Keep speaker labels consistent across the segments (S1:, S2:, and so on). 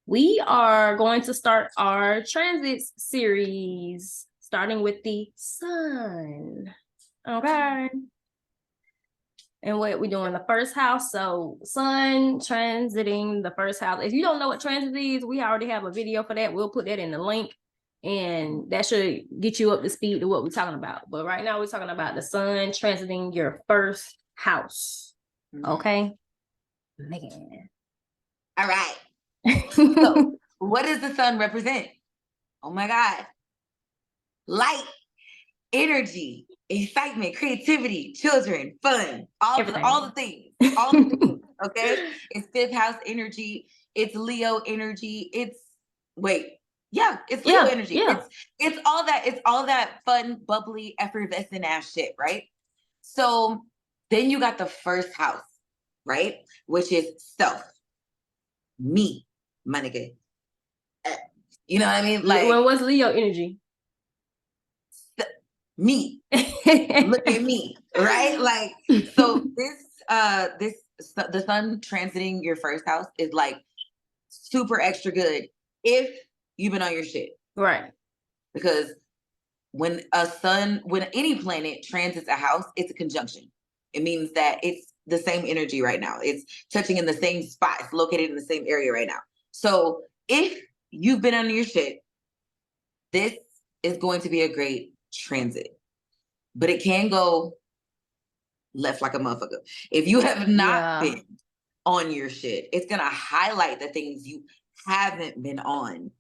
S1: We are going to start our transits series, starting with the sun. Okay. And what we doing the first house. So sun transiting the first house. If you don't know what transit is, we already have a video for that. We'll put that in the link. And that should get you up to speed to what we're talking about. But right now we're talking about the sun transiting your first house. Okay. Man.
S2: All right. So what does the sun represent? Oh my God. Light, energy, excitement, creativity, children, fun, all the things. All the things. Okay. It's fifth house energy. It's Leo energy. It's Leo energy.
S1: Yeah.
S2: It's all that fun, bubbly, effervescent ass shit, right? So then you got the first house, right? Which is self. Me, my nigga. You know what I mean?
S1: Like, when was Leo energy?
S2: Me. Look at me, right? Like, so the sun transiting your first house is like super extra good if you've been on your shit.
S1: Right.
S2: Because when any planet transits a house, it's a conjunction. It means that it's the same energy right now. It's touching in the same spot. It's located in the same area right now. So if you've been on your shit, this is going to be a great transit. But it can go left like a motherfucker. If you have not been on your shit, it's going to highlight the things you haven't been on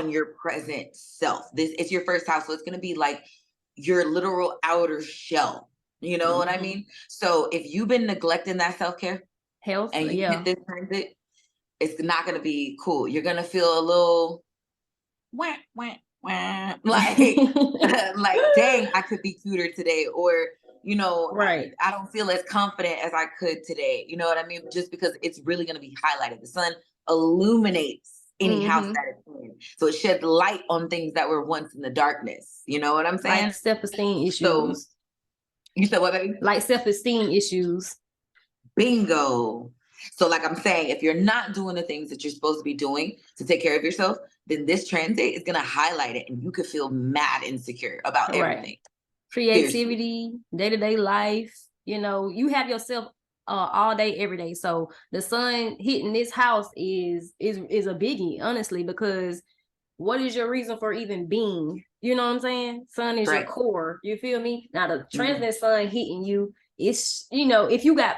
S2: your present self. It's your first house. So it's going to be like your literal outer shell. You know what I mean? So if you've been neglecting that self-care
S1: health
S2: and you hit this transit, it's not going to be cool. You're going to feel a little like like dang, I could be cuter today, or I don't feel as confident as I could today. You know what I mean? Just because it's really going to be highlighted. The sun illuminates any house that it's in, so it sheds light on things that were once in the darkness. You know what I'm saying?
S1: Like self-esteem issues.
S2: So, you said what, baby?
S1: Like self-esteem issues.
S2: Bingo. So like I'm saying, if you're not doing the things that you're supposed to be doing to take care of yourself, then this transit is going to highlight it and you could feel mad insecure about everything.
S1: Creativity, day-to-day life, you have yourself all day, every day. So the sun hitting this house is a biggie, honestly, because what is your reason for even being? You know what I'm saying? Sun is your core. You feel me? Now the transit sun hitting you, it's, if you got,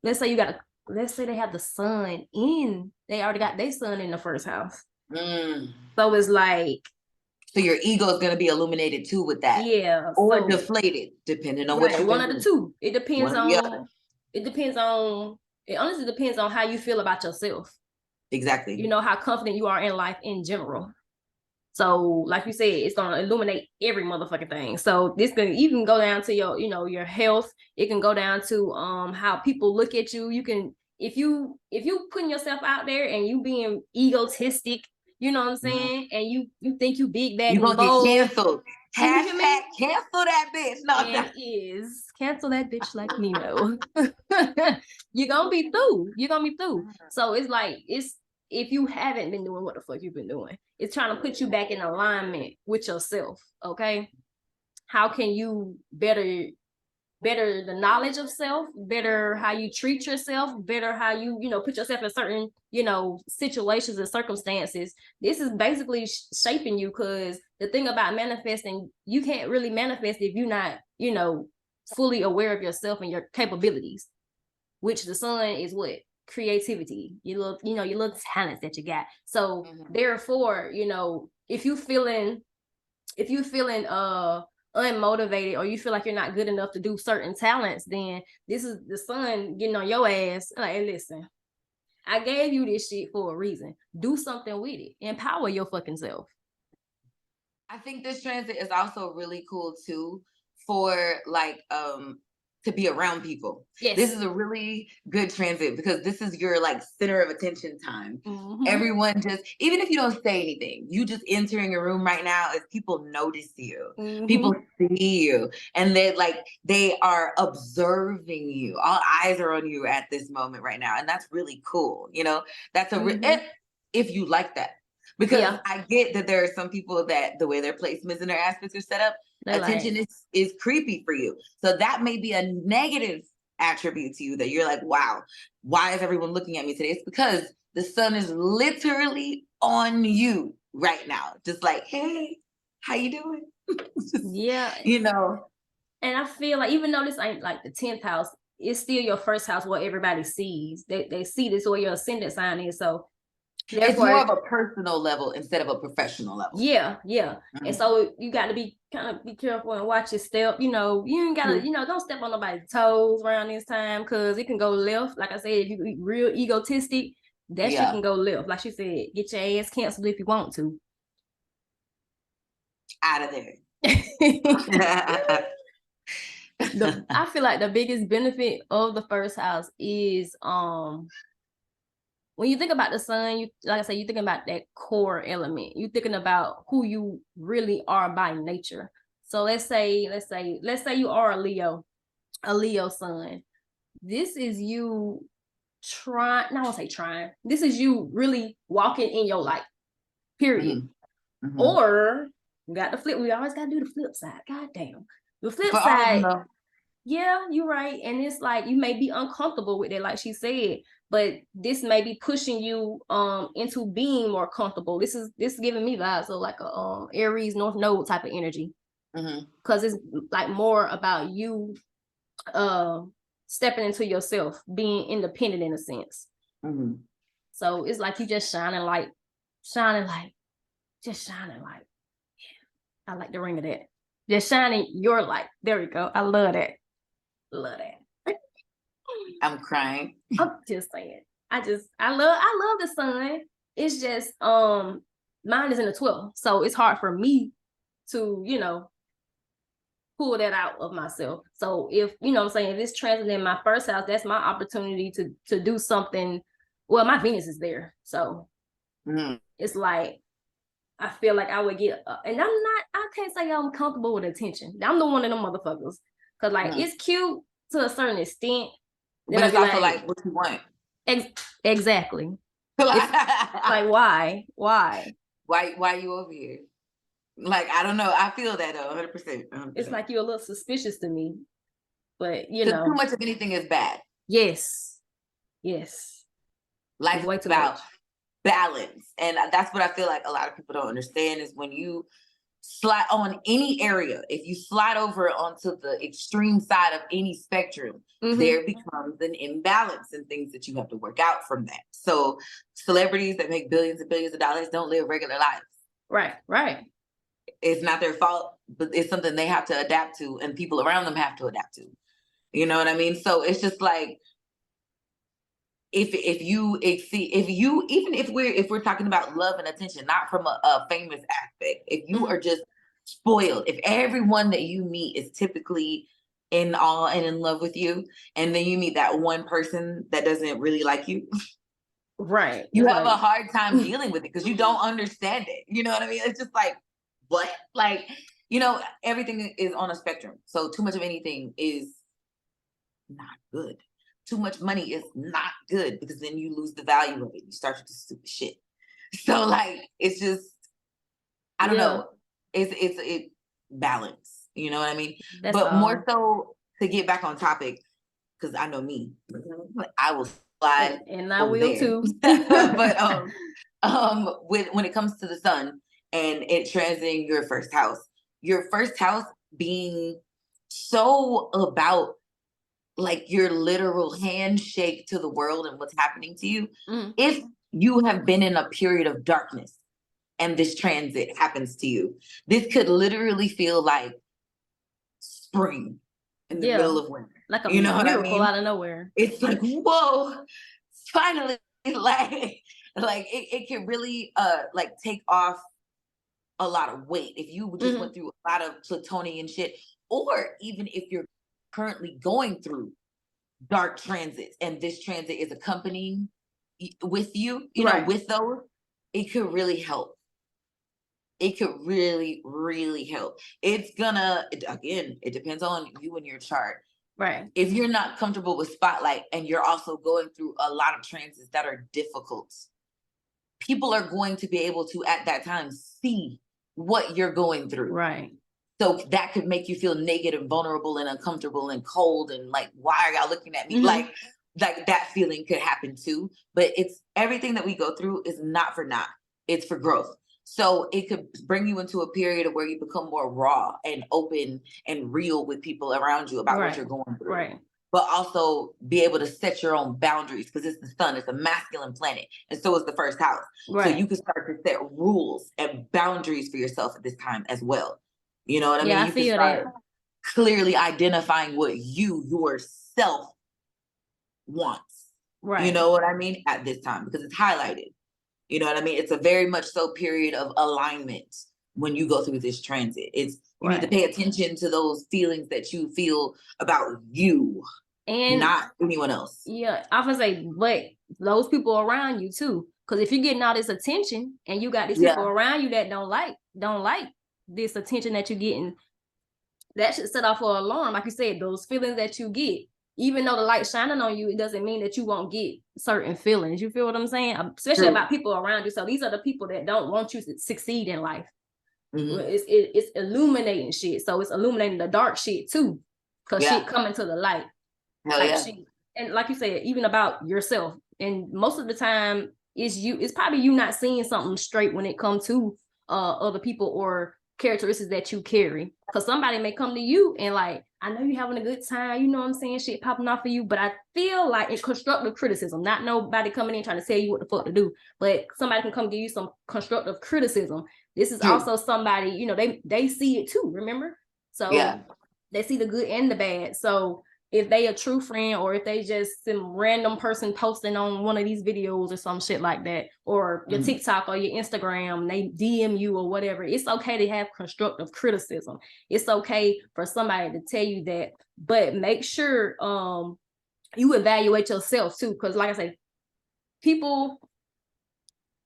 S1: let's say they have the sun they already got their sun in the first house. So it's like,
S2: so your ego is going to be illuminated too with that. Yeah. Or deflated, depending on what you're
S1: one of the two. It depends on, it honestly depends on how you feel about yourself.
S2: Exactly.
S1: How confident you are in life in general. So like you said, it's going to illuminate every motherfucking thing. So this can even go down to your, your health. It can go down to how people look at you. You can, if you putting yourself out there and you being egotistic, you know what I'm saying? And you think you big, bad,
S2: and bold. You're going to get canceled.
S1: Hashtag
S2: cancel that bitch. No,
S1: it is. Cancel that bitch like Nino. You're going to be through. You're going to be through. So it's like, if you haven't been doing what the fuck you've been doing, it's trying to put you back in alignment with yourself. Okay. How can you better the knowledge of self, better how you treat yourself, better how you, put yourself in certain, situations and circumstances. This is basically shaping you, because the thing about manifesting, you can't really manifest if you're not, fully aware of yourself and your capabilities, which the sun is what? Creativity, your little talents that you got. So therefore, if you feeling unmotivated, or you feel like you're not good enough to do certain talents, then this is the sun getting on your ass like, hey, listen, I gave you this shit for a reason. Do something with it. Empower your fucking self.
S2: I think this transit is also really cool too for like to be around people. Yes. This is a really good transit because this is your like center of attention time. Everyone just, even if you don't say anything, you just entering a room right now, as people notice you, people see you, and they are observing you. All eyes are on you at this moment right now, and that's really cool. That's a if you like that. Because
S1: Yeah.
S2: I get that there are some people that the way their placements and their aspects are set up,
S1: They're
S2: attention
S1: like,
S2: is creepy for you. So that may be a negative attribute to you that you're like, wow, why is everyone looking at me today? It's because the sun is literally on you right now. Just like, hey, how you doing? Just,
S1: yeah.
S2: you know.
S1: And I feel like even though this ain't like the 10th house, it's still your first house where everybody sees. They see this where your ascendant sign is. So
S2: It's more of a personal level instead of a professional level.
S1: Yeah. And so you got to be kind of be careful and watch your step. You know, you ain't gotta, don't step on nobody's toes around this time because it can go left. Like I said, if you be real egotistic, that shit can go left. Like she said, get your ass canceled if you want to.
S2: Out of there.
S1: I feel like the biggest benefit of the first house is when you think about the sun, you like I said, you're thinking about that core element. You're thinking about who you really are by nature. So let's say you are a Leo sun. This is you trying, I won't say trying. This is you really walking in your light. Period. Or we got the flip. We always gotta do the flip side. God damn. The flip side. Yeah, you're right. And it's like you may be uncomfortable with it, like she said, but this may be pushing you into being more comfortable. This is giving me vibes of like a Aries North Node type of energy. Because it's like more about you stepping into yourself, being independent in a sense. So it's like you just shining light. Yeah, I like the ring of that. Just shining your light. There we go. I love that.
S2: I'm crying.
S1: I'm just saying. I love the sun. It's just mine is in the 12th. So it's hard for me to, pull that out of myself. So if, I'm saying, if it's transit in my first house, that's my opportunity to do something. Well, my Venus is there. So it's like I feel like I would get, and I can't say I'm comfortable with attention. I'm the one of them motherfuckers. Because, like, it's cute to a certain extent.
S2: But it's also like what you want.
S1: Exactly. Like, why?
S2: Why you over here? Like, I don't know. I feel that, 100%.
S1: It's like you're a little suspicious to me. But,
S2: too much of anything is bad.
S1: Yes.
S2: Life's about balance. And that's what I feel like a lot of people don't understand is when you slide on any area, if you slide over onto the extreme side of any spectrum, there becomes an imbalance and things that you have to work out from that. So celebrities that make billions and billions of dollars don't live regular lives.
S1: Right.
S2: It's not their fault, but it's something they have to adapt to and people around them have to adapt to. You know what I mean? So it's just like, if we're talking about love and attention, not from a famous aspect, if you are just spoiled, if everyone that you meet is typically in awe and in love with you, and then you meet that one person that doesn't really like you,
S1: right,
S2: you have a hard time dealing with it because you don't understand it. You know what I mean? It's just like, what? Like, everything is on a spectrum. So too much of anything is not good. Too much money is not good because then you lose the value of it. You start to do stupid shit. So like, it's just, I don't know. It's balance. You know what I mean?
S1: That's
S2: but more so to get back on topic, because I know me, I will slide,
S1: and I will there. Too.
S2: But when it comes to the sun and it transiting your first house being so about like your literal handshake to the world and what's happening to you. If you have been in a period of darkness and this transit happens to you, this could literally feel like spring in the middle of winter.
S1: Like a miracle out of nowhere.
S2: It's like, whoa, finally, like it can really like take off a lot of weight if you just went through a lot of Plutonian shit, or even if you're currently going through dark transits and this transit is accompanying with you, with those, it could really help. It could really, really help. It's gonna, again, it depends on you and your chart.
S1: Right.
S2: If you're not comfortable with spotlight and you're also going through a lot of transits that are difficult, people are going to be able to at that time see what you're going through.
S1: Right.
S2: So that could make you feel naked and vulnerable and uncomfortable and cold and like, why are y'all looking at me? Like that feeling could happen too. But it's everything that we go through is not for naught. It's for growth. So it could bring you into a period of where you become more raw and open and real with people around you about what you're going through.
S1: Right.
S2: But also be able to set your own boundaries, because it's the sun, it's a masculine planet, and so is the first house.
S1: Right.
S2: So you can start to set rules and boundaries for yourself at this time as well. You know what I mean?
S1: I
S2: You
S1: feel
S2: can start
S1: that.
S2: clearly identifying what you yourself wants.
S1: Right.
S2: You know what I mean? At this time, because it's highlighted. You know what I mean? It's a very much so period of alignment when you go through this transit. It's you need to pay attention to those feelings that you feel about you and not anyone else.
S1: Yeah, I was say, but those people around you too. Because if you're getting all this attention and you got these people around you that don't like this attention that you're getting, that should set off an alarm. Like you said, those feelings that you get, even though the light's shining on you, it doesn't mean that you won't get certain feelings. You feel what I'm saying? Especially about people around you. So these are the people that don't want you to succeed in life. It's illuminating shit. So it's illuminating the dark shit too. Because shit coming to the light. Shit. And like you said, even about yourself. And most of the time, it's probably you not seeing something straight when it comes to other people or characteristics that you carry. Because somebody may come to you and like, I know you're having a good time, you know what I'm saying, shit popping off of you, but I feel like it's constructive criticism, not nobody coming in trying to tell you what the fuck to do, but somebody can come give you some constructive criticism. This is also somebody, you know, they see it too, remember? So they see the good and the bad. So if they a true friend, or if they just some random person posting on one of these videos or some shit like that, or your TikTok or your Instagram, they DM you or whatever, it's okay to have constructive criticism. It's okay for somebody to tell you that, but make sure you evaluate yourself too. Because like I say, people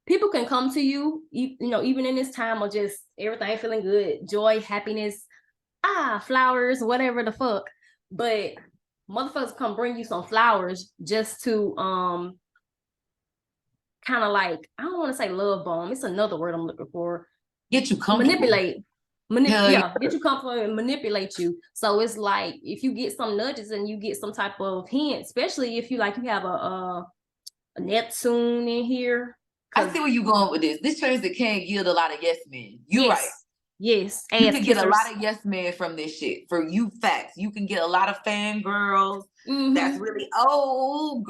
S1: can come to you, you know, even in this time of just everything feeling good, joy, happiness, flowers, whatever the fuck. But motherfuckers come bring you some flowers just to kind of like, I don't want to say love bomb, it's another word I'm looking for.
S2: Get you comfortable.
S1: Get you comfortable and manipulate you. So it's like if you get some nudges and you get some type of hint, especially if you have a Neptune in here.
S2: I see where you're going with this. This transit can yield a lot of yes men. You're right.
S1: Yes.
S2: You can get a lot of yes men from this shit. For you facts. You can get a lot of fangirls. That's really, girl.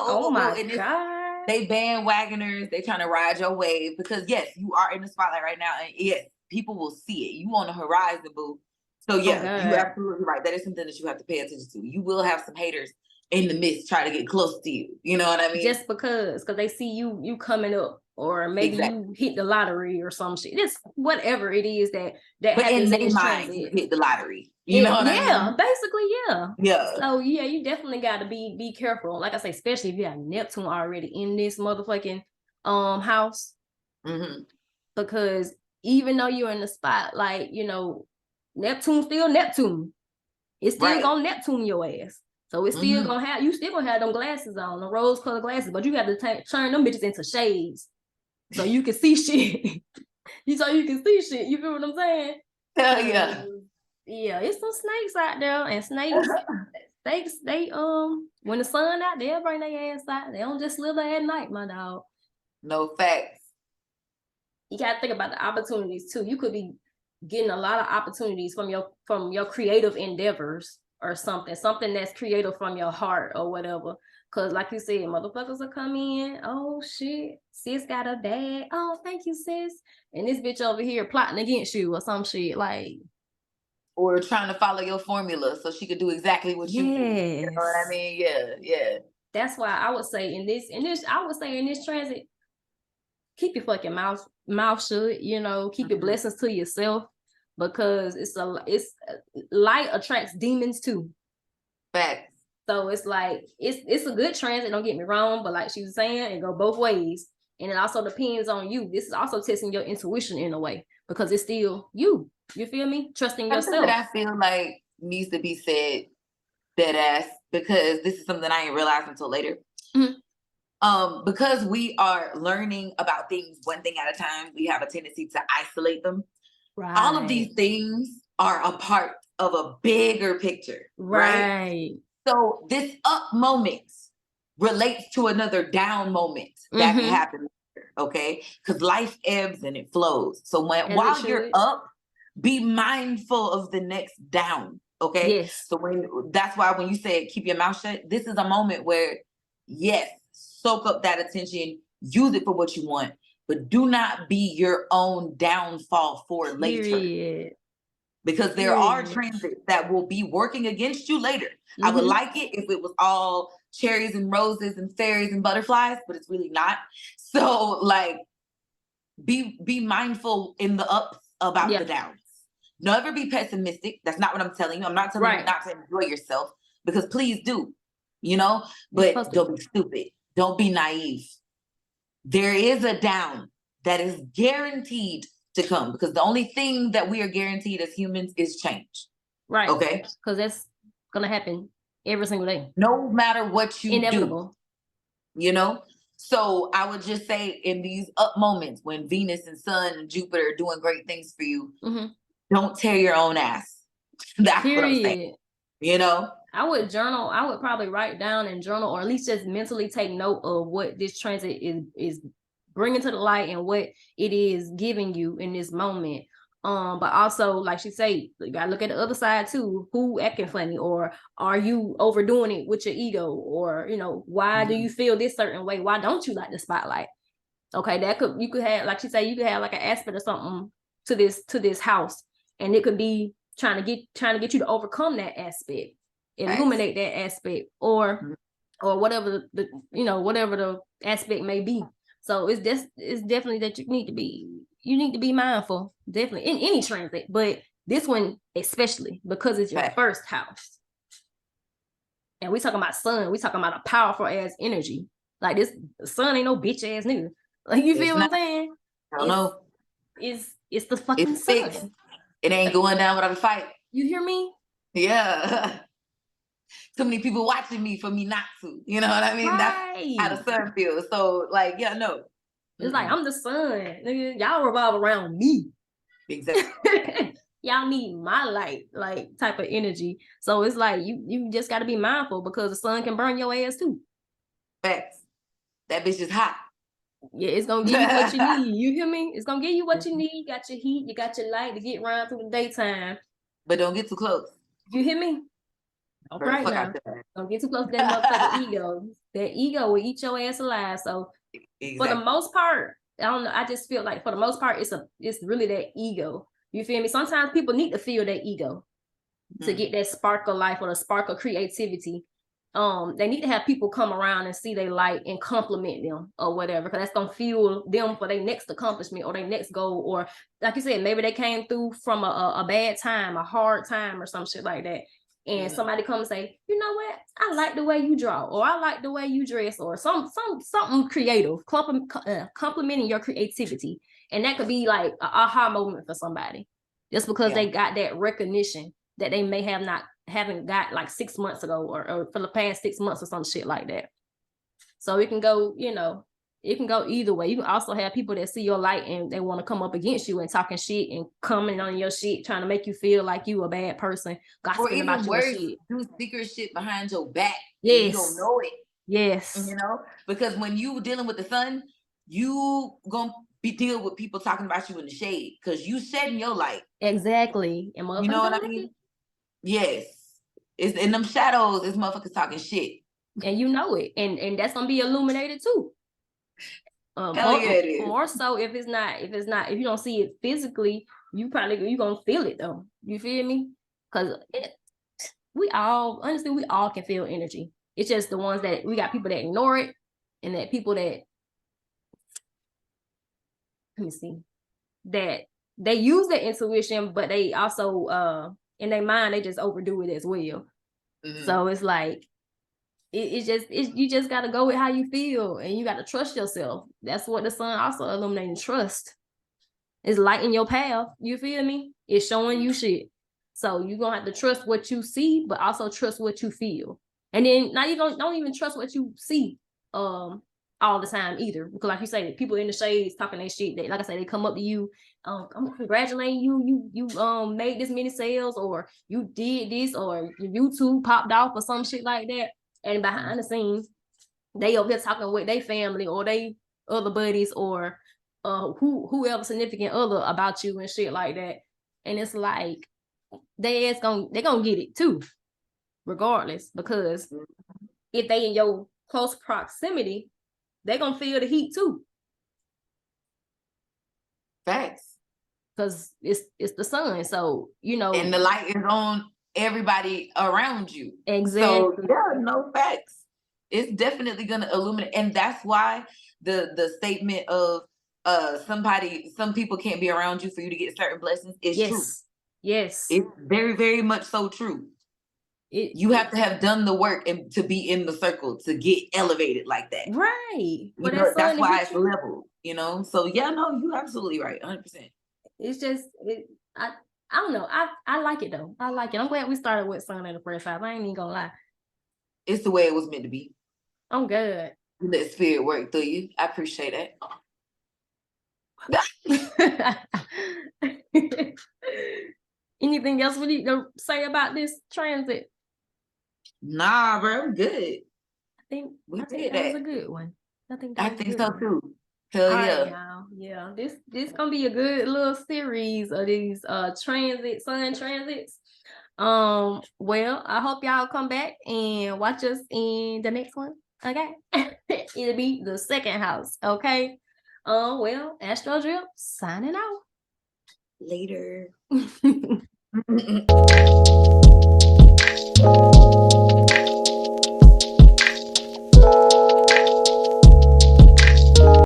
S1: Oh my God.
S2: They bandwagoners. They trying to ride your wave because yes, you are in the spotlight right now. And yes, people will see it. You on the horizon, boo. So yeah, you're absolutely right. That is something that you have to pay attention to. You will have some haters in the midst try to get close to you. You know what I mean?
S1: Just because they see you coming up. Or maybe you hit the lottery or some shit. It's whatever it is that
S2: but
S1: happens
S2: in their mind, you hit the lottery. You know what I mean?
S1: Yeah, basically,
S2: yeah.
S1: So yeah, you definitely got to be careful. Like I say, especially if you have Neptune already in this motherfucking house, because even though you're in the spot, like you know, Neptune still Neptune. It's still gonna Neptune your ass. So it's still gonna have you still gonna have them glasses on, the rose-colored glasses, but you have to turn them bitches into shades. So you can see shit. You can see shit. You feel what I'm saying?
S2: Hell yeah.
S1: Yeah, it's some snakes out there, and snakes, they when the sun out, they'll bring their ass out. They don't just live there at night, my dog.
S2: No facts.
S1: You gotta think about the opportunities too. You could be getting a lot of opportunities from your creative endeavors or something that's creative from your heart or whatever. Cause like you said, motherfuckers will come in. Oh shit, sis got a bag. Oh, thank you, sis. And this bitch over here plotting against you or some shit like.
S2: Or trying to follow your formula so she could do exactly what you do. You know what I mean? Yeah.
S1: That's why I would say in this transit, keep your fucking mouth shut. You know, keep your blessings to yourself because it's light attracts demons too.
S2: Facts.
S1: So it's like it's a good transit, don't get me wrong, but like she was saying, it go both ways. And it also depends on you. This is also testing your intuition in a way because it's still you. You feel me? Trusting yourself.
S2: That I feel like needs to be said dead ass because this is something I didn't realize until later. Because we are learning about things one thing at a time, we have a tendency to isolate them.
S1: Right.
S2: All of these things are a part of a bigger picture, right? So this up moment relates to another down moment that can happen later, okay? Because life ebbs and it flows. So while you're up, be mindful of the next down, okay?
S1: Yes.
S2: So that's why when you say keep your mouth shut, this is a moment where, yes, soak up that attention, use it for what you want, but do not be your own downfall for later. Because there are transits that will be working against you later. I would like it if it was all cherries and roses and fairies and butterflies, but it's really not. So like, be mindful in the ups about the downs. Never be pessimistic. That's not what I'm telling you. I'm not telling you not to enjoy yourself, because please do, you know, but don't be stupid. Don't be naive. There is a down that is guaranteed to come, because the only thing that we are guaranteed as humans is change.
S1: Right.
S2: Okay.
S1: Because that's gonna happen every single day.
S2: No matter what you
S1: Inevitable.
S2: do. You know? So I would just say, in these up moments when Venus and Sun and Jupiter are doing great things for you, don't tear your own ass. That's what I'm saying. You know?
S1: I would journal. I would probably write down and journal, or at least just mentally take note of what this transit is bringing to the light and what it is giving you in this moment. But also, like she said, you gotta look at the other side too. Who acting funny, or are you overdoing it with your ego, or you know, why do you feel this certain way? Why don't you like the spotlight? Okay, you could have, like she said, you could have like an aspect or something to this house, and it could be trying to get you to overcome that aspect, illuminate that aspect, or whatever whatever the aspect may be. So it's definitely that you need to be mindful, definitely in any transit, but this one especially because it's your first house. And we talking about sun, we talking about a powerful ass energy. Like this sun ain't no bitch ass nigga. Like, you feel what I'm saying?
S2: I don't know.
S1: It's the fucking sun.
S2: It ain't going down without a fight.
S1: You hear me?
S2: Yeah. Too many people watching me for me not to. You know what I mean? That's how the sun feels. So like, yeah, no.
S1: It's like, I'm the sun. Nigga, y'all revolve around me.
S2: Exactly.
S1: Y'all need my light, like, type of energy. So it's like you just got to be mindful, because the sun can burn your ass too.
S2: Facts. That bitch is hot.
S1: Yeah, it's gonna give you what you need. You hear me? It's gonna give you what you need. You got your heat, you got your light to get around through the daytime.
S2: But don't get too close.
S1: You hear me? All right now. Don't get too close to that motherfucking ego. That ego will eat your ass alive. So for the most part, I don't know. I just feel like for the most part, it's really that ego. You feel me? Sometimes people need to feel that ego to get that spark of life or the spark of creativity. They need to have people come around and see their light and compliment them or whatever, because that's gonna fuel them for their next accomplishment or their next goal. Or like you said, maybe they came through from a bad time, a hard time, or some shit like that. And somebody come and say, you know what? I like the way you draw, or I like the way you dress, or something creative, complimenting your creativity. And that could be like an aha moment for somebody, just because they got that recognition that they may haven't got like 6 months ago, or for the past 6 months or some shit like that. So it can go, it can go either way. You can also have people that see your light and they want to come up against you and talking shit and commenting on your shit, trying to make you feel like you a bad person, gossiping about your shit.
S2: Do secret shit behind your back.
S1: Yes.
S2: You don't know it.
S1: Yes.
S2: You know, because when you dealing with the sun, you gonna be dealing with people talking about you in the shade, because you shedding your light.
S1: Exactly. And
S2: you know what I mean? Yes. It's in them shadows, it's motherfuckers talking shit.
S1: And you know it. And that's gonna be illuminated too. More so if you don't see it physically, you gonna feel it though. You feel me? Because we all can feel energy. It's just the ones that we got people that ignore it, and that people that, let me see, that they use their intuition, but they also in their mind they just overdo it as well. So it's like you just got to go with how you feel, and you got to trust yourself. That's what the sun also illuminating. Trust. It's lighting your path. You feel me? It's showing you shit. So you're gonna have to trust what you see, but also trust what you feel. And then don't even trust what you see. all the time either. Because like you say, people in the shades talking that shit, they, like I say, they come up to you, I'm congratulating you made this many sales, or you did this, or your YouTube popped off or some shit like that. And behind the scenes, they over here talking with their family or they other buddies or whoever significant other about you and shit like that. And it's like they're gonna get it too, regardless, because if they in your close proximity, they're gonna feel the heat too.
S2: Facts.
S1: Because it's the sun. So, you know.
S2: And the light is on everybody around you.
S1: Exactly.
S2: So yeah, no facts. It's definitely gonna illuminate. And that's why the statement of some people can't be around you for you to get certain blessings is true.
S1: Yes.
S2: It's very, very much so true. You have to have done the work and to be in the circle to get elevated like that.
S1: Right.
S2: You know, that's why it's level, you know? So yeah, no, you're absolutely right. 100%.
S1: It's just, I don't know. I like it though. I like it. I'm glad we started with sun in the first house. I ain't even gonna lie.
S2: It's the way it was meant to be.
S1: I'm good.
S2: You let spirit work through you. I appreciate
S1: that. Anything else we need to say about this transit?
S2: Nah, bro, I'm good.
S1: I think that was a good one. I think
S2: so too. Hell yeah.
S1: Right, y'all. Yeah, this gonna be a good little series of these sun transits. Well, I hope y'all come back and watch us in the next one. Okay. It'll be the second house. Okay. Well, Astrodripp signing out.
S2: Later.